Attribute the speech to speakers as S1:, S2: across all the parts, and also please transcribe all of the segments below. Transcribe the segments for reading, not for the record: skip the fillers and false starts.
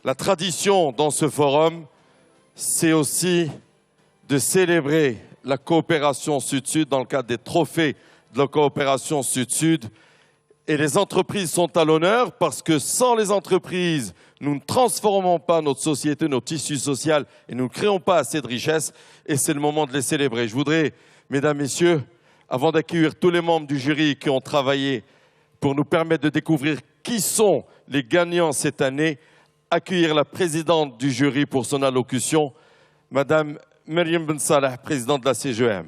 S1: La tradition dans ce forum, c'est aussi de célébrer la coopération Sud-Sud dans le cadre des trophées de la coopération Sud-Sud. Et les entreprises sont à l'honneur parce que sans les entreprises, nous ne transformons pas notre société, notre tissu social et nous ne créons pas assez de richesses. Et c'est le moment de les célébrer. Je voudrais, mesdames, messieurs, avant d'accueillir tous les membres du jury qui ont travaillé pour nous permettre de découvrir qui sont les gagnants cette année, accueillir la présidente du jury pour son allocution, Madame Mariam Ben Salah, présidente de la CGM.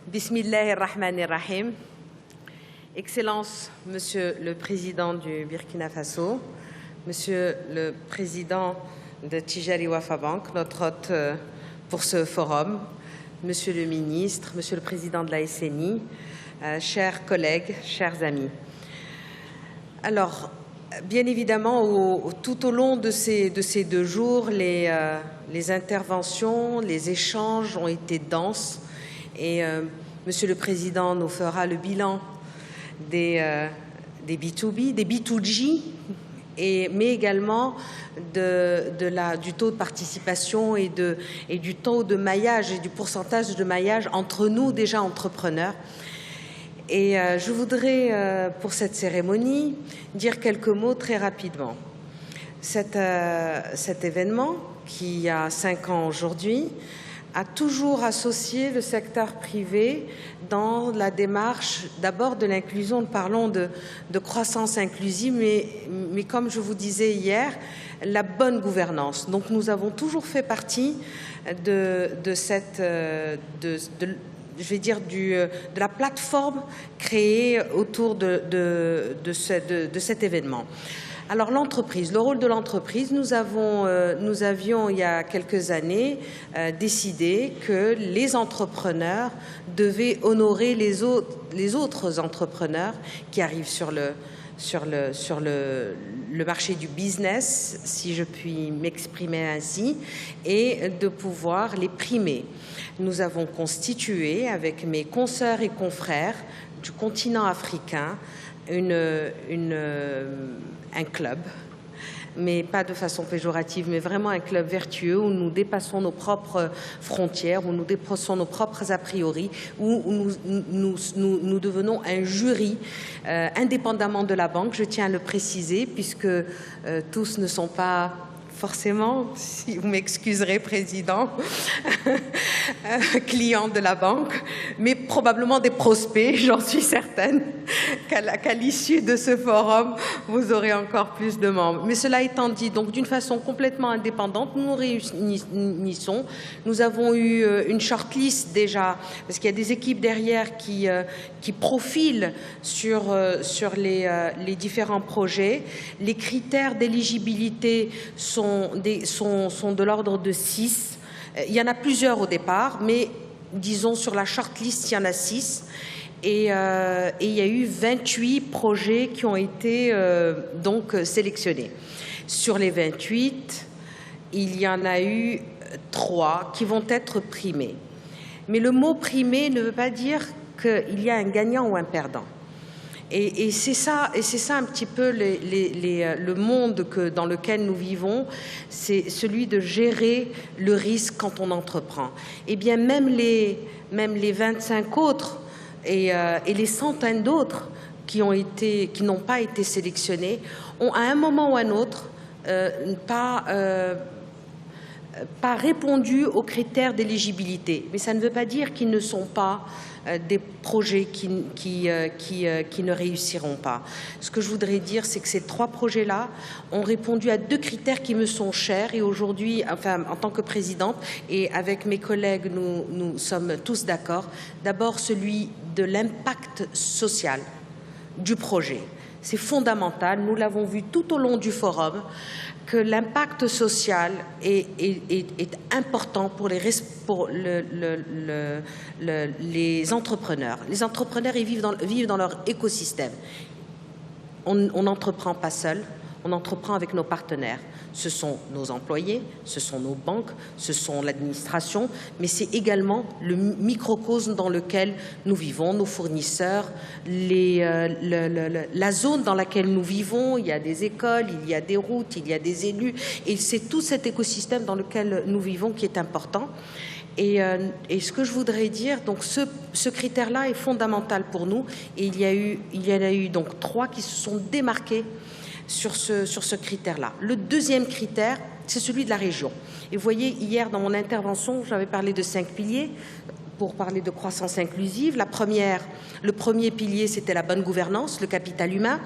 S2: Bismillahirrahmanirrahim. Excellence, Monsieur le Président du Burkina Faso, Monsieur le Président de Tijari Wafa Bank, notre hôte pour ce forum, Monsieur le Ministre, Monsieur le Président de la SNI, chers collègues, chers amis. Alors, bien évidemment, tout au long de ces 2 jours, les interventions, les échanges ont été denses et Monsieur le Président nous fera le bilan des B2B, des B2G, mais également du taux de participation et du taux de maillage et du pourcentage de maillage entre nous déjà entrepreneurs. Et je voudrais, pour cette cérémonie, dire quelques mots très rapidement. Cet événement, qui a 5 ans aujourd'hui, a toujours associé le secteur privé dans la démarche d'abord de l'inclusion. Nous parlons de croissance inclusive, mais comme je vous disais hier, la bonne gouvernance. Donc nous avons toujours fait partie de la plateforme créée autour de cet événement. Alors l'entreprise, le rôle de l'entreprise, nous avions il y a quelques années décidé que les entrepreneurs devaient honorer les autres entrepreneurs qui arrivent sur le marché du business, si je puis m'exprimer ainsi, et de pouvoir les primer. Nous avons constitué avec mes consoeurs et confrères du continent africain un club, mais pas de façon péjorative, mais vraiment un club vertueux où nous dépassons nos propres frontières, où nous dépassons nos propres a priori, où nous devenons un jury indépendamment de la banque, je tiens à le préciser, puisque tous ne sont pas forcément, si vous m'excuserez, Président, clients de la banque, mais probablement des prospects, j'en suis certaine, qu'à l'issue de ce forum, vous aurez encore plus de membres. Mais cela étant dit, donc d'une façon complètement indépendante, nous nous réunissons. Nous avons eu une shortlist déjà, parce qu'il y a des équipes derrière qui profilent sur les différents projets. Les critères d'éligibilité sont de l'ordre de 6. Il y en a plusieurs au départ, mais disons sur la shortlist, il y en a 6. Et il y a eu 28 projets qui ont été donc sélectionnés. Sur les 28, il y en a eu 3 qui vont être primés. Mais le mot primé ne veut pas dire qu'il y a un gagnant ou un perdant. Et c'est ça un petit peu le monde dans lequel nous vivons, c'est celui de gérer le risque quand on entreprend. Eh bien, même les 25 autres et les centaines d'autres qui n'ont pas été sélectionnés ont à un moment ou à un autre pas répondu aux critères d'éligibilité. Mais ça ne veut pas dire qu'ils ne sont pas des projets qui ne réussiront pas. Ce que je voudrais dire, c'est que ces 3 projets-là ont répondu à 2 critères qui me sont chers et aujourd'hui, enfin, en tant que présidente et avec mes collègues, nous sommes tous d'accord. D'abord, celui de l'impact social du projet. C'est fondamental, nous l'avons vu tout au long du forum, que l'impact social est important pour les entrepreneurs. Les entrepreneurs, ils vivent dans leur écosystème. on n'entreprend pas seul, on entreprend avec nos partenaires. Ce sont nos employés, ce sont nos banques, ce sont l'administration, mais c'est également le microcosme dans lequel nous vivons, nos fournisseurs, la zone dans laquelle nous vivons. Il y a des écoles, il y a des routes, il y a des élus, et c'est tout cet écosystème dans lequel nous vivons qui est important. Et ce que je voudrais dire, donc ce critère-là est fondamental pour nous, et il y en a eu donc 3 qui se sont démarqués sur ce critère-là. Le deuxième critère, c'est celui de la région. Et vous voyez, hier, dans mon intervention, j'avais parlé de 5 piliers pour parler de croissance inclusive. Le premier pilier, c'était la bonne gouvernance, le capital humain,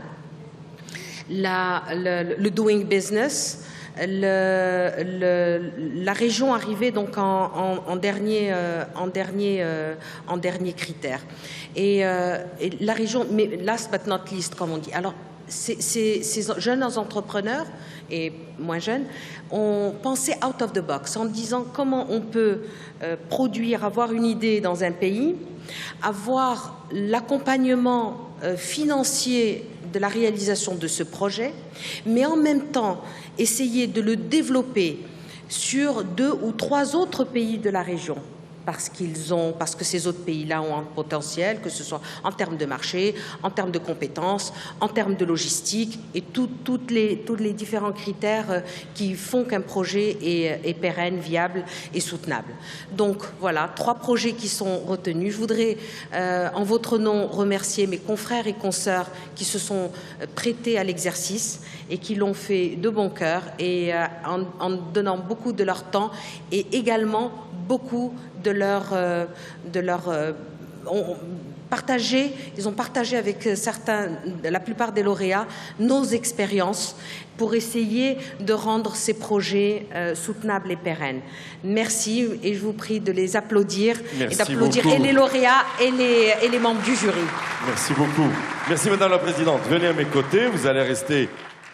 S2: le doing business. La région arrivait donc en dernier critère. Et la région, mais last but not least, comme on dit. Alors, ces jeunes entrepreneurs, et moins jeunes, ont pensé out of the box en disant comment on peut produire, avoir une idée dans un pays, avoir l'accompagnement financier de la réalisation de ce projet, mais en même temps essayer de le développer sur 2 ou 3 autres pays de la région. Parce que ces autres pays-là ont un potentiel, que ce soit en termes de marché, en termes de compétences, en termes de logistique et tous les différents critères qui font qu'un projet est pérenne, viable et soutenable. Donc voilà, 3 projets qui sont retenus. Je voudrais, en votre nom, remercier mes confrères et consoeurs qui se sont prêtés à l'exercice et qui l'ont fait de bon cœur et en donnant beaucoup de leur temps et également beaucoup ils ont partagé avec la plupart des lauréats, nos expériences pour essayer de rendre ces projets soutenables et pérennes. Merci et je vous prie de les applaudir.
S1: Merci
S2: et d'applaudir
S1: beaucoup.
S2: Et les lauréats et les membres du jury.
S1: Merci beaucoup. Merci Madame la Présidente. Venez à mes côtés, vous allez rester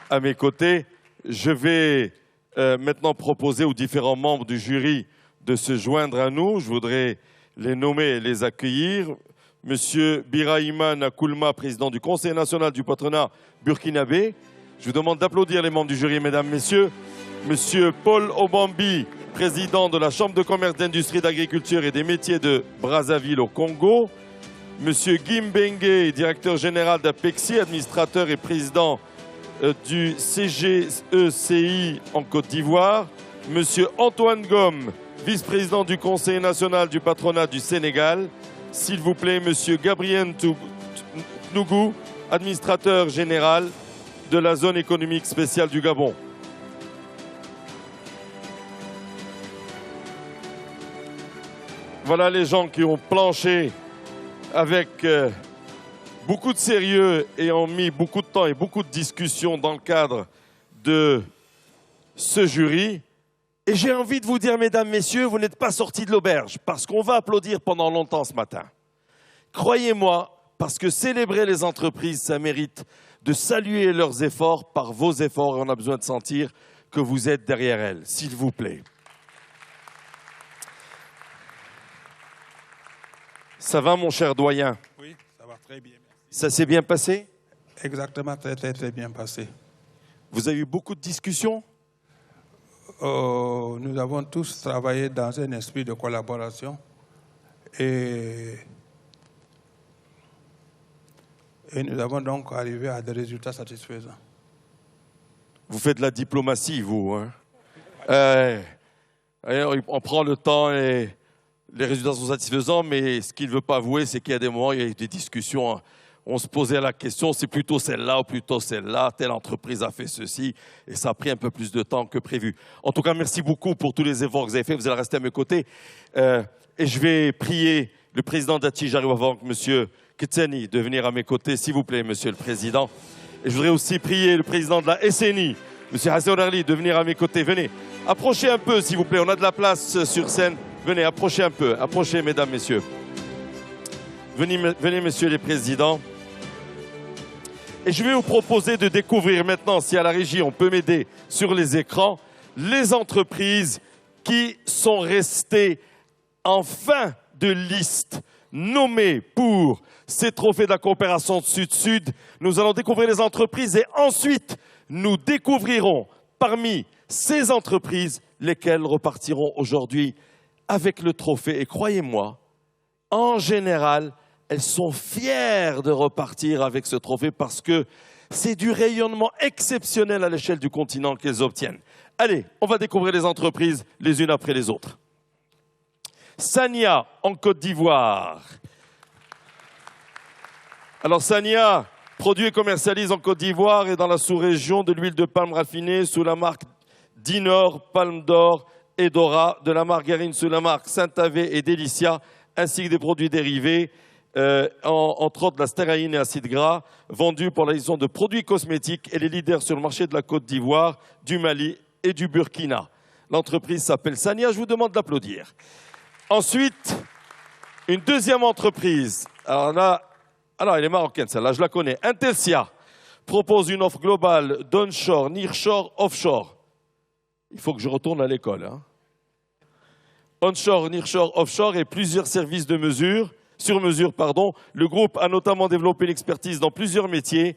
S1: à mes côtés. Je vais maintenant proposer aux différents membres du jury de se joindre à nous. Je voudrais les nommer et les accueillir. Monsieur Birahima Nakoulma, président du Conseil national du patronat burkinabé. Je vous demande d'applaudir les membres du jury, mesdames, messieurs. Monsieur Paul Obambi, président de la Chambre de commerce, d'industrie, d'agriculture et des métiers de Brazzaville au Congo. Monsieur Guy Mbengue, directeur général d'Apexi, administrateur et président du CGECI en Côte d'Ivoire. Monsieur Antoine Gomme, vice-président du Conseil national du patronat du Sénégal. S'il vous plaît, Monsieur Gabriel Nougou, administrateur général de la zone économique spéciale du Gabon. Voilà les gens qui ont planché avec beaucoup de sérieux et ont mis beaucoup de temps et beaucoup de discussions dans le cadre de ce jury. Et j'ai envie de vous dire, mesdames, messieurs, vous n'êtes pas sortis de l'auberge, parce qu'on va applaudir pendant longtemps ce matin. Croyez-moi, parce que célébrer les entreprises, ça mérite de saluer leurs efforts par vos efforts, et on a besoin de sentir que vous êtes derrière elles, s'il vous plaît. Ça va, mon cher doyen?
S3: Oui, ça va très bien. Merci.
S1: Ça s'est bien passé?
S3: Exactement, très bien passé.
S1: Vous avez eu beaucoup de discussions?
S3: Nous avons tous travaillé dans un esprit de collaboration et nous avons donc arrivé à des résultats satisfaisants.
S1: Vous faites de la diplomatie, vous, hein? On prend le temps et les résultats sont satisfaisants, mais ce qu'il ne veut pas avouer, c'est qu'il y a des moments, il y a eu des discussions. On se posait la question, c'est plutôt celle-là ou plutôt celle-là, telle entreprise a fait ceci, et ça a pris un peu plus de temps que prévu. En tout cas, merci beaucoup pour tous les efforts que vous avez faits, vous allez rester à mes côtés. Et je vais prier le président d'Attijari Bank, M. Kitseni, de venir à mes côtés, s'il vous plaît, Monsieur le Président. Et je voudrais aussi prier le président de la SNI, M. Hassan Arli, de venir à mes côtés. Venez, approchez un peu, s'il vous plaît, on a de la place sur scène. Venez, approchez un peu, approchez, mesdames, messieurs. Venez, messieurs les présidents. Et je vais vous proposer de découvrir maintenant, si à la régie on peut m'aider sur les écrans, les entreprises qui sont restées en fin de liste nommés pour ces trophées de la coopération Sud-Sud. Nous allons découvrir les entreprises et ensuite, nous découvrirons parmi ces entreprises lesquelles repartiront aujourd'hui avec le trophée. Et croyez-moi, en général, elles sont fières de repartir avec ce trophée parce que c'est du rayonnement exceptionnel à l'échelle du continent qu'elles obtiennent. Allez, on va découvrir les entreprises les unes après les autres. Sania, en Côte d'Ivoire. Alors Sania produit et commercialise en Côte d'Ivoire et dans la sous-région de l'huile de palme raffinée sous la marque Dinor, Palme d'Or et Dora, de la margarine sous la marque Saint-Avé et Delicia, ainsi que des produits dérivés, entre autres la stéraïne et acide gras, vendus pour l'addition de produits cosmétiques et les leaders sur le marché de la Côte d'Ivoire, du Mali et du Burkina. L'entreprise s'appelle Sania, je vous demande d'applaudir. Ensuite, une deuxième entreprise. Alors, elle est marocaine, celle-là, je la connais. Intelsia propose une offre globale d'onshore, nearshore, offshore. Il faut que je retourne à l'école. Hein. Onshore, nearshore, offshore et plusieurs services de sur mesure. Le groupe a notamment développé l'expertise dans plusieurs métiers.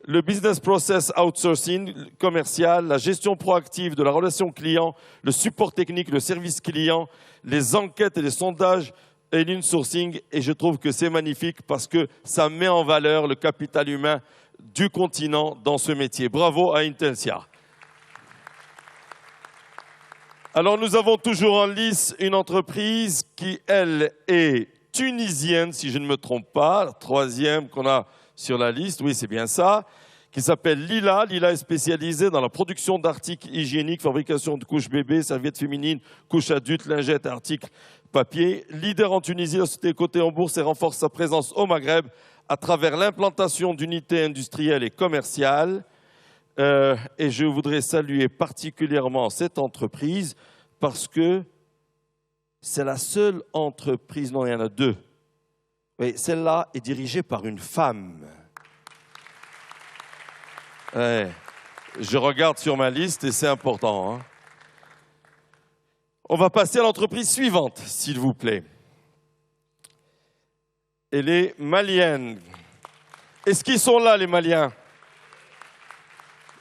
S1: Le business process outsourcing commercial, la gestion proactive de la relation client, le support technique, le service client, les enquêtes et les sondages et l'insourcing. Et je trouve que c'est magnifique parce que ça met en valeur le capital humain du continent dans ce métier. Bravo à Intelsia. Alors nous avons toujours en lice une entreprise qui, elle, est tunisienne, si je ne me trompe pas, la troisième qu'on a sur la liste, oui c'est bien ça, qui s'appelle Lila. Lila est spécialisée dans la production d'articles hygiéniques, fabrication de couches bébés, serviettes féminines, couches adultes, lingettes, articles papier. Leader en Tunisie, la société est cotée en bourse et renforce sa présence au Maghreb à travers l'implantation d'unités industrielles et commerciales. Et je voudrais saluer particulièrement cette entreprise parce que c'est la seule entreprise, non il y en a deux, mais celle-là est dirigée par une femme. Ouais. Je regarde sur ma liste et c'est important. Hein. On va passer à l'entreprise suivante, s'il vous plaît. Et les Maliennes. Est-ce qu'ils sont là, les Maliens?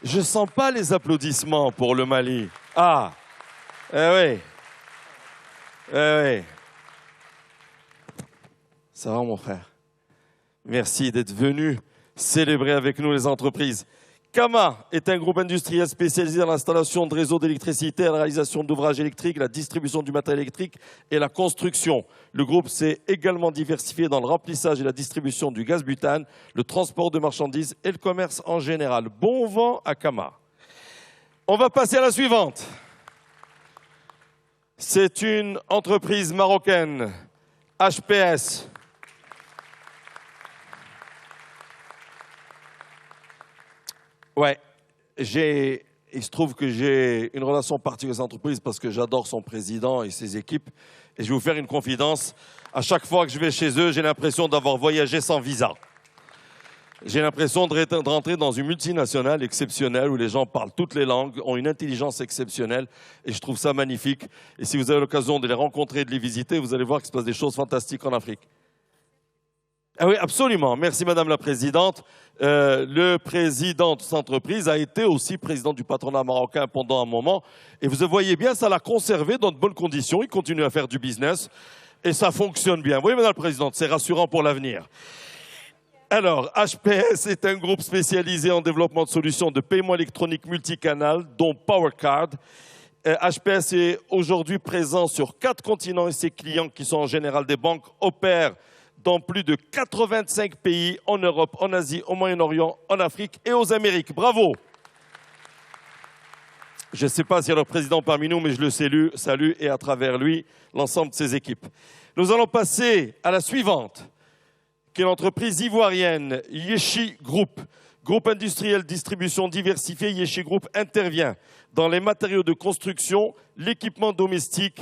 S1: Je ne sens pas les applaudissements pour le Mali. Ah, oui. Oui. Ça va, mon frère? Merci d'être venu célébrer avec nous les entreprises. Kama est un groupe industriel spécialisé dans l'installation de réseaux d'électricité, la réalisation d'ouvrages électriques, la distribution du matériel électrique et la construction. Le groupe s'est également diversifié dans le remplissage et la distribution du gaz butane, le transport de marchandises et le commerce en général. Bon vent à Kama. On va passer à la suivante. C'est une entreprise marocaine, HPS. Ouais, il se trouve que j'ai une relation particulière avec cette entreprise parce que j'adore son président et ses équipes. Et je vais vous faire une confidence. À chaque fois que je vais chez eux, j'ai l'impression d'avoir voyagé sans visa. J'ai l'impression de rentrer dans une multinationale exceptionnelle où les gens parlent toutes les langues, ont une intelligence exceptionnelle. Et je trouve ça magnifique. Et si vous avez l'occasion de les rencontrer et de les visiter, vous allez voir qu'il se passe des choses fantastiques en Afrique. Ah oui, absolument. Merci, Madame la Présidente. Le président de cette entreprise a été aussi président du patronat marocain pendant un moment. Et vous voyez bien, ça l'a conservé dans de bonnes conditions. Il continue à faire du business et ça fonctionne bien. Oui, Madame la Présidente, c'est rassurant pour l'avenir. Alors, HPS est un groupe spécialisé en développement de solutions de paiement électronique multicanal, dont PowerCard. HPS est aujourd'hui présent sur 4 continents et ses clients, qui sont en général des banques, opèrent dans plus de 85 pays en Europe, en Asie, au Moyen-Orient, en Afrique et aux Amériques. Bravo! Je ne sais pas s'il y a leur président parmi nous, mais je le salue et à travers lui, l'ensemble de ses équipes. Nous allons passer à la suivante, qui est l'entreprise ivoirienne Yeshi Group. Groupe industriel distribution diversifié, Yeshi Group intervient dans les matériaux de construction, l'équipement domestique,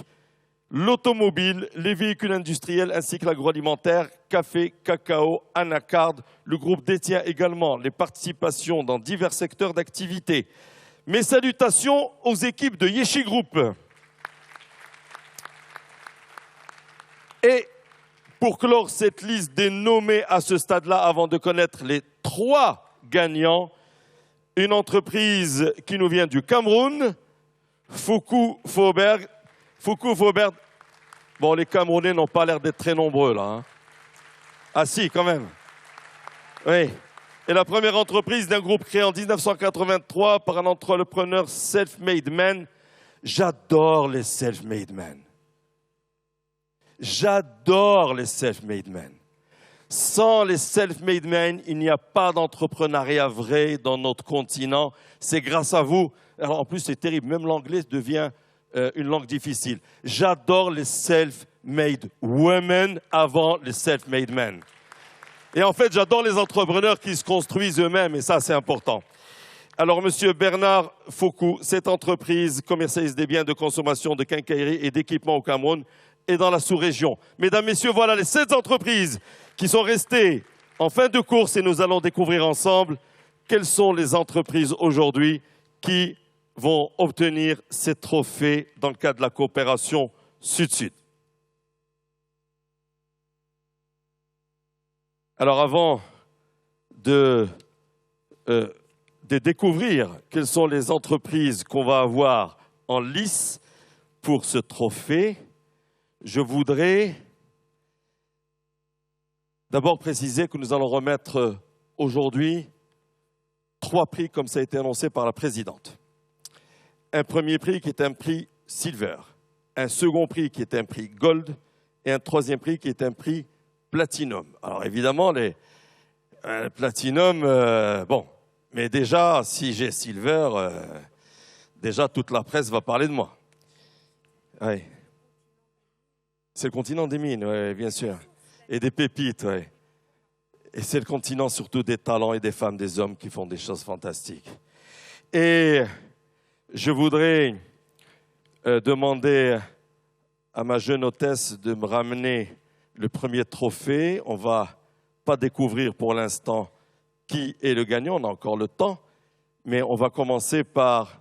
S1: l'automobile, les véhicules industriels ainsi que l'agroalimentaire, café, cacao, anacarde. Le groupe détient également les participations dans divers secteurs d'activité. Mes salutations aux équipes de Yeshi Group. Et Pour clore cette liste des nommés à ce stade-là, avant de connaître les 3 gagnants, une entreprise qui nous vient du Cameroun, Fuku Fauberg. Bon, les Camerounais n'ont pas l'air d'être très nombreux, là. Hein. Ah si, quand même. Oui. Et la première entreprise d'un groupe créé en 1983 par un entrepreneur self-made man. J'adore les self-made men. J'adore les self-made men. Sans les self-made men, il n'y a pas d'entrepreneuriat vrai dans notre continent. C'est grâce à vous. Alors, en plus, c'est terrible. Même l'anglais devient une langue difficile. J'adore les self-made women avant les self-made men. Et en fait, j'adore les entrepreneurs qui se construisent eux-mêmes, et ça, c'est important. Alors, Monsieur Bernard Fokou, cette entreprise commercialise des biens de consommation, de quincaillerie et d'équipement au Cameroun et dans la sous-région. Mesdames, Messieurs, voilà les 7 entreprises qui sont restées en fin de course et nous allons découvrir ensemble quelles sont les entreprises aujourd'hui qui vont obtenir ces trophées dans le cadre de la coopération Sud-Sud. Alors, avant de découvrir quelles sont les entreprises qu'on va avoir en lice pour ce trophée, je voudrais d'abord préciser que nous allons remettre aujourd'hui 3 prix comme ça a été annoncé par la présidente. Un premier prix qui est un prix silver, un second prix qui est un prix gold et un troisième prix qui est un prix platinum. Alors évidemment, les platinum, bon, mais déjà, si j'ai silver, déjà toute la presse va parler de moi. Oui. C'est le continent des mines, oui, bien sûr. Et des pépites, oui. Et c'est le continent surtout des talents et des femmes, des hommes qui font des choses fantastiques. Et je voudrais demander à ma jeune hôtesse de me ramener le premier trophée. On ne va pas découvrir pour l'instant qui est le gagnant, on a encore le temps, mais on va commencer par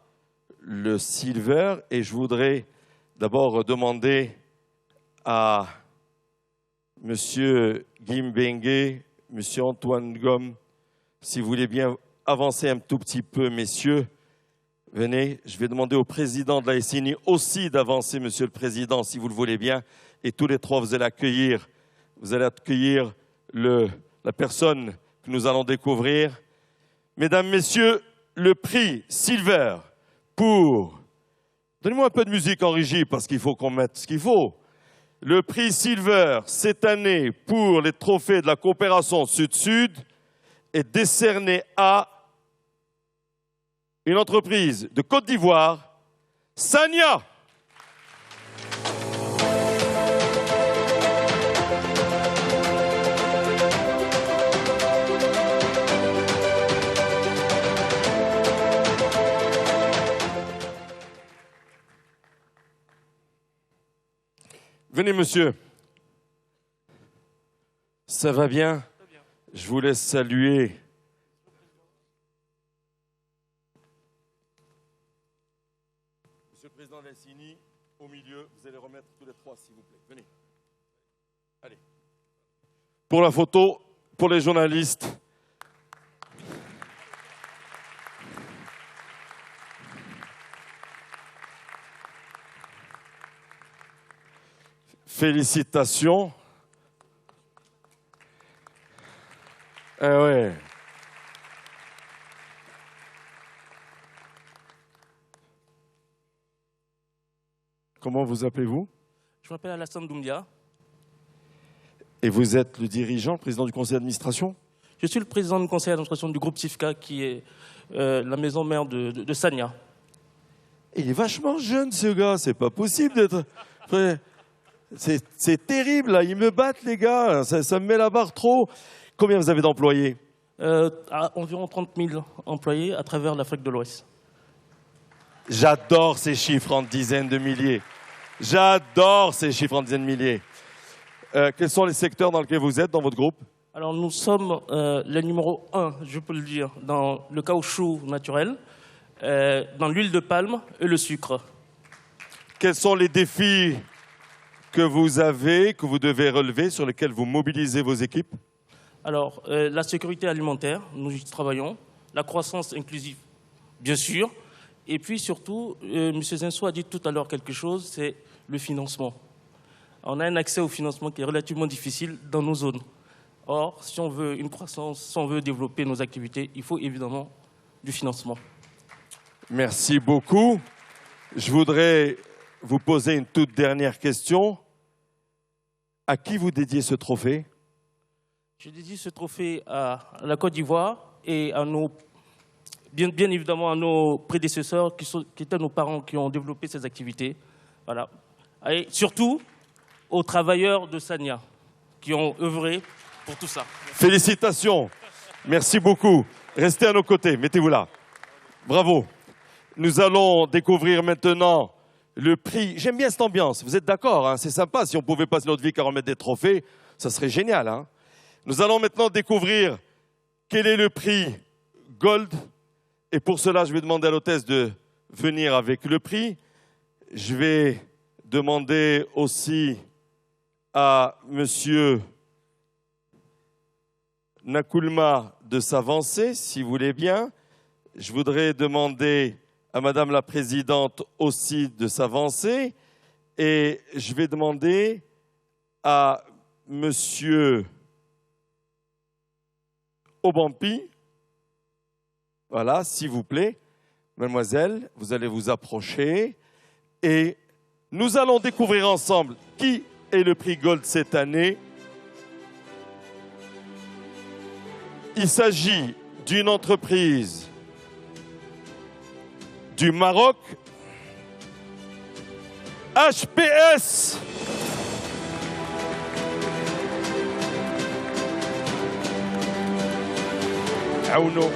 S1: le silver et je voudrais d'abord demander à M. Gimbengue, M. Antoine Gomme, si vous voulez bien avancer un tout petit peu, messieurs, venez. Je vais demander au président de la SNI aussi d'avancer, Monsieur le Président, si vous le voulez bien, et tous les 3, vous allez accueillir la personne que nous allons découvrir. Mesdames, Messieurs, le prix Silver pour... Donnez-moi un peu de musique en régie parce qu'il faut qu'on mette ce qu'il faut. Le prix Silver, cette année, pour les trophées de la coopération Sud-Sud, est décerné à une entreprise de Côte d'Ivoire, Sania. Venez, monsieur. Ça va bien? Très bien. Je vous laisse saluer. Monsieur le Président de la CINI, au milieu, vous allez remettre tous les 3, s'il vous plaît. Venez. Allez. Pour la photo, pour les journalistes. Félicitations. Ah ouais. Comment vous appelez-vous?
S4: Je m'appelle Alassane Doumbia.
S1: Et vous êtes le dirigeant, le président du conseil d'administration?
S4: Je suis le président du conseil d'administration du groupe TIFCA, qui est la maison mère de Sania.
S1: Il est vachement jeune, ce gars. C'est pas possible d'être... C'est terrible, là. Ils me battent, les gars. Ça me met la barre trop. Combien vous avez d'employés?
S4: Environ 30 000 employés à travers l'Afrique de l'Ouest.
S1: J'adore ces chiffres en dizaines de milliers. J'adore ces chiffres en dizaines de milliers. Quels sont les secteurs dans lesquels vous êtes dans votre groupe?
S4: Alors, nous sommes le numéro 1, je peux le dire, dans le caoutchouc naturel, dans l'huile de palme et le sucre.
S1: Quels sont les défis que vous avez, que vous devez relever, sur lesquels vous mobilisez vos équipes?
S4: Alors, la sécurité alimentaire, nous y travaillons. La croissance inclusive, bien sûr. Et puis surtout, M. Zinsou a dit tout à l'heure quelque chose, c'est le financement. On a un accès au financement qui est relativement difficile dans nos zones. Or, si on veut une croissance, si on veut développer nos activités, il faut évidemment du financement.
S1: Merci beaucoup. Je voudrais vous poser une toute dernière question. À qui vous dédiez ce trophée?
S4: Je dédie ce trophée à la Côte d'Ivoire et à nos, bien évidemment à nos prédécesseurs qui étaient nos parents qui ont développé ces activités. Voilà. Et surtout aux travailleurs de Sania qui ont œuvré pour tout ça.
S1: Félicitations. Merci beaucoup. Restez à nos côtés. Mettez-vous là. Bravo. Nous allons découvrir maintenant le prix. J'aime bien cette ambiance. Vous êtes d'accord, hein? C'est sympa. Si on pouvait passer notre vie qu'à remettre des trophées, ça serait génial, hein? Nous allons maintenant découvrir quel est le prix Gold. Et pour cela, je vais demander à l'hôtesse de venir avec le prix. Je vais demander aussi à Monsieur Nakoulma de s'avancer, si vous voulez bien. Je voudrais demander à Madame la Présidente aussi de s'avancer. Et je vais demander à Monsieur Obampi, voilà, s'il vous plaît. Mademoiselle, vous allez vous approcher. Et nous allons découvrir ensemble qui est le prix Gold cette année. Il s'agit d'une entreprise du Maroc, HPS. Aouno.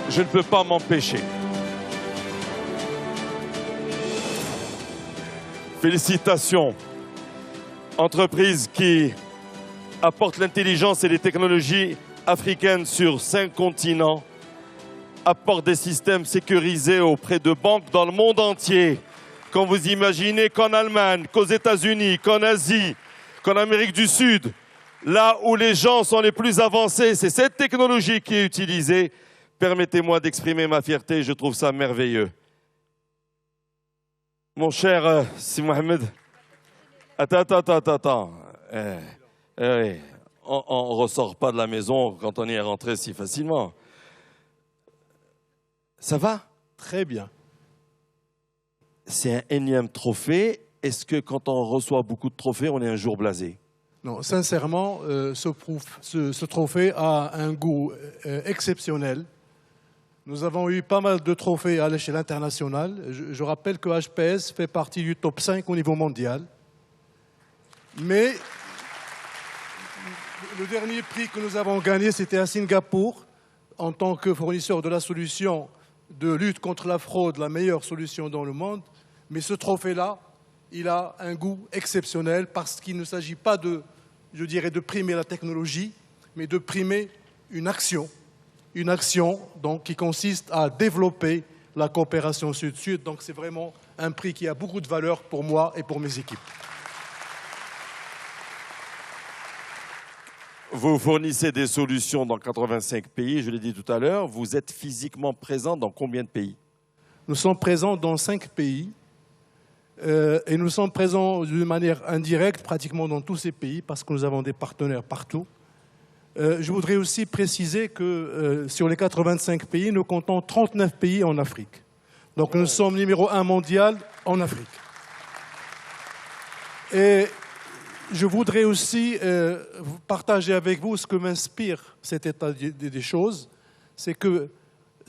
S1: Je ne peux pas m'empêcher. Félicitations. Entreprise qui apporte l'intelligence et les technologies africaines sur 5 continents, apporte des systèmes sécurisés auprès de banques dans le monde entier. Quand vous imaginez qu'en Allemagne, qu'aux États-Unis, qu'en Asie, qu'en Amérique du Sud, là où les gens sont les plus avancés, c'est cette technologie qui est utilisée. Permettez-moi d'exprimer ma fierté, je trouve ça merveilleux. Mon cher Si Mohamed, attends. On ne ressort pas de la maison quand on y est rentré si facilement. Ça va?
S5: Très bien.
S1: C'est un énième trophée. Est-ce que quand on reçoit beaucoup de trophées, on est un jour blasé?
S5: Non, sincèrement, ce trophée a un goût exceptionnel. Nous avons eu pas mal de trophées à l'échelle internationale. Je rappelle que HPS fait partie du top 5 au niveau mondial. Mais le dernier prix que nous avons gagné, c'était à Singapour, en tant que fournisseur de la solution de lutte contre la fraude, la meilleure solution dans le monde. Mais ce trophée-là, il a un goût exceptionnel parce qu'il ne s'agit pas de, je dirais, de primer la technologie, mais de primer une action donc, qui consiste à développer la coopération Sud-Sud. Donc c'est vraiment un prix qui a beaucoup de valeur pour moi et pour mes équipes.
S1: Vous fournissez des solutions dans 85 pays, je l'ai dit tout à l'heure. Vous êtes physiquement présent dans combien de pays? Nous
S5: sommes présents dans 5 pays. Et nous sommes présents d'une manière indirecte pratiquement dans tous ces pays parce que nous avons des partenaires partout. Je voudrais aussi préciser que sur les 85 pays, nous comptons 39 pays en Afrique. Donc nous sommes numéro 1 mondial en Afrique. Et je voudrais aussi partager avec vous ce que m'inspire cet état des choses. C'est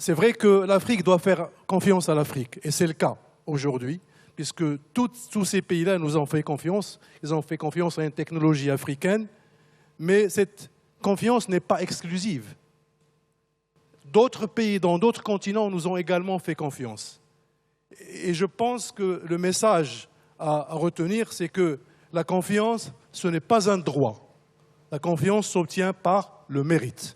S5: vrai que l'Afrique doit faire confiance à l'Afrique. Et c'est le cas aujourd'hui, puisque tous ces pays-là nous ont fait confiance. Ils ont fait confiance à une technologie africaine. Mais cette confiance n'est pas exclusive. D'autres pays dans d'autres continents nous ont également fait confiance. Et je pense que le message à retenir, c'est que la confiance, ce n'est pas un droit. La confiance s'obtient par le mérite.